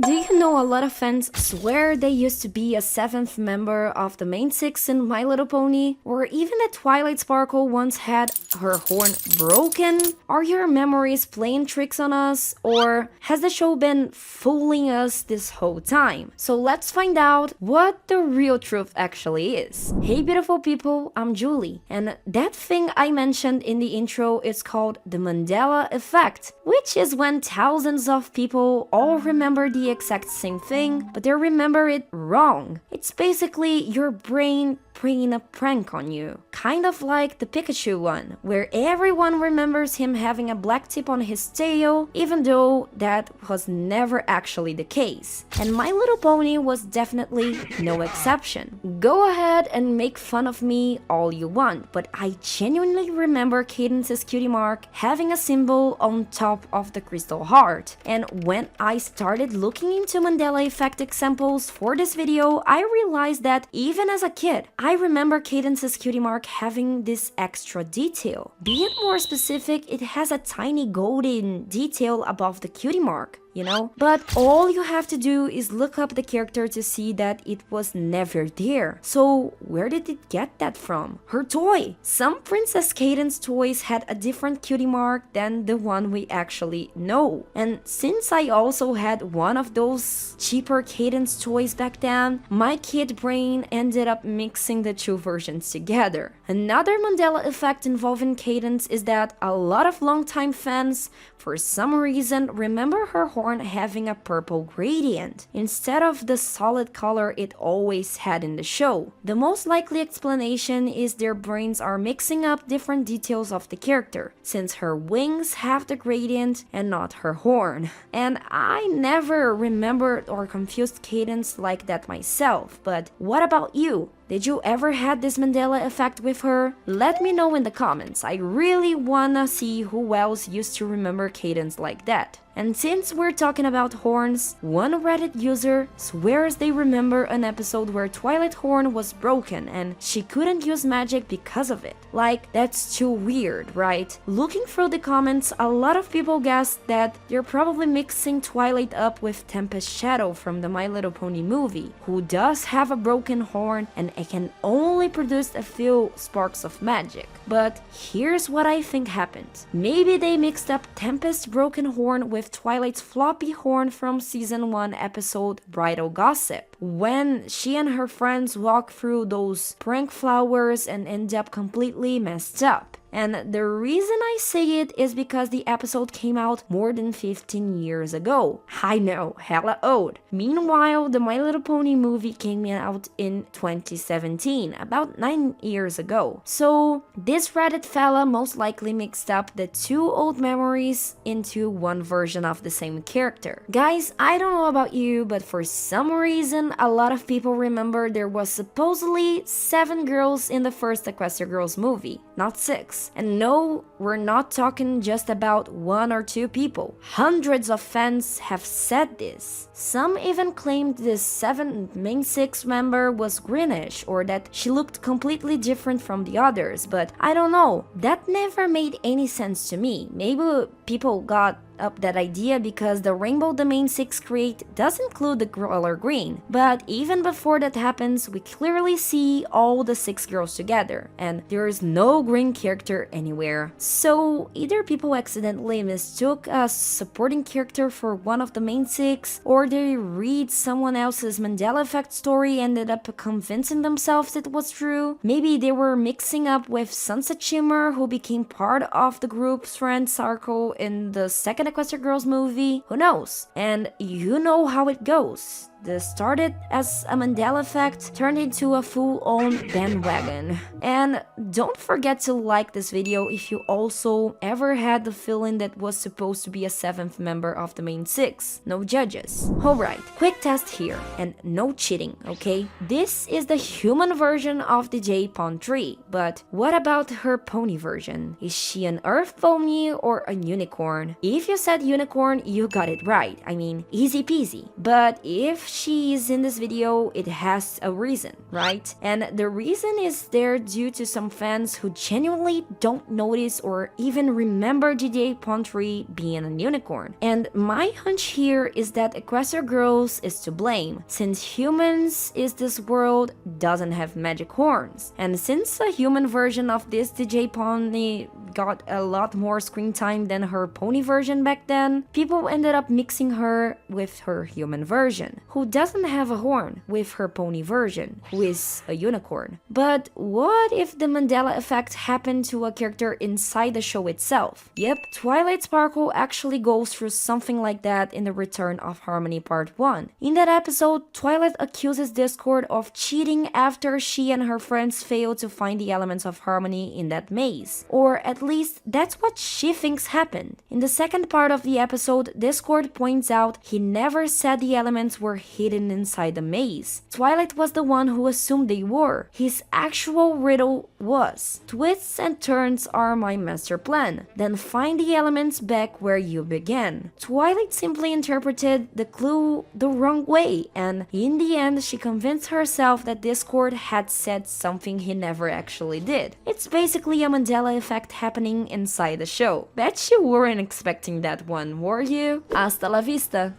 Do you know a lot of fans swear they used to be a 7th member of the main 6 in My Little Pony? Or even that Twilight Sparkle once had her horn broken? Are your memories playing tricks on us? Or has the show been fooling us this whole time? So let's find out what the real truth actually is. Hey beautiful people, I'm Julie, and that thing I mentioned in the intro is called the Mandela Effect, which is when thousands of people all remember the exact same thing, but they remember it wrong. It's basically your brain playing a prank on you. Kind of like the Pikachu one, where everyone remembers him having a black tip on his tail, even though that was never actually the case. And My Little Pony was definitely no exception. Go ahead and make fun of me all you want, but I genuinely remember Cadence's cutie mark having a symbol on top of the crystal heart. And when I started looking into Mandela Effect examples for this video, I realized that even as a kid, I remember Cadence's cutie mark having this extra detail. Being more specific, it has a tiny golden detail above the cutie mark, you know? But all you have to do is look up the character to see that it was never there. So where did it get that from? Her toy! Some Princess Cadence toys had a different cutie mark than the one we actually know. And since I also had one of those cheaper Cadence toys back then, my kid brain ended up mixing the two versions together. Another Mandela effect involving Cadence is that a lot of longtime fans, for some reason, remember her horn having a purple gradient instead of the solid color it always had in the show. The most likely explanation is their brains are mixing up different details of the character, since her wings have the gradient and not her horn. And I never remembered or confused Cadence like that myself, but what about you? Did you ever had this Mandela effect with her? Let me know in the comments. I really wanna see who else used to remember Cadence like that. And since we're talking about horns, one Reddit user swears they remember an episode where Twilight horn was broken and she couldn't use magic because of it. Like, that's too weird, right? Looking through the comments, a lot of people guessed that they're probably mixing Twilight up with Tempest Shadow from the My Little Pony movie, who does have a broken horn and it can only produce a few sparks of magic. But here's what I think happened. Maybe they mixed up Tempest's broken horn with Twilight's floppy horn from season 1 episode Bridal Gossip, when she and her friends walk through those prank flowers and end up completely messed up. And the reason I say it is because the episode came out more than 15 years ago. I know, hella old. Meanwhile, the My Little Pony movie came out in 2017, about 9 years ago. So this Reddit fella most likely mixed up the two old memories into one version of the same character. Guys, I don't know about you, but for some reason, a lot of people remember there was supposedly 7 girls in the first Equestria Girls movie, not 6. And no, we're not talking just about 1 or 2 people. Hundreds of fans have said this. Some even claimed this 7th main 6 member was greenish or that she looked completely different from the others, but I don't know. That never made any sense to me. Maybe people got up that idea because the rainbow the main 6 create does include the color green. But even before that happens, we clearly see all the 6 girls together, and there is no green character anywhere. So either people accidentally mistook a supporting character for one of the main 6, or they read someone else's Mandela Effect story and ended up convincing themselves it was true. Maybe they were mixing up with Sunset Shimmer, who became part of the group's friend circle in the second Equestria Girls movie. Who knows? And you know how it goes. This started as a Mandela effect, turned into a full-on bandwagon. And don't forget to like this video if you also ever had the feeling that was supposed to be a 7th member of the main 6. No judges. Alright, quick test here, and no cheating, okay? This is the human version of the J-Pond tree, but what about her pony version? Is she an earth pony or a unicorn? If you said unicorn, you got it right. I mean, easy peasy. But if she is in this video, it has a reason, right? And the reason is there due to some fans who genuinely don't notice or even remember GDA Pondry being a unicorn. And my hunch here is that Equestria Girls is to blame, since humans is this world doesn't have magic horns. And since a human version of this DJ Pony got a lot more screen time than her pony version back then, people ended up mixing her with her human version, who doesn't have a horn, with her pony version, who is a unicorn. But what if the Mandela Effect happened to a character inside the show itself? Yep, Twilight Sparkle actually goes through something like that in the Return of Harmony Part 1. In that episode, Twilight accuses Discord of cheating after she and her friends failed to find the elements of harmony in that maze. Or at least, that's what she thinks happened. In the second part of the episode, Discord points out he never said the elements were hidden inside the maze. Twilight was the one who assumed they were. His actual riddle was: twists and turns are my master plan, then find the elements back where you began. Twilight simply interpreted the clue the wrong way, and in the end she convinced herself that Discord had said something he never actually did. It's basically a Mandela Effect happening inside the show. Bet you weren't expecting that one, were you? Hasta la vista!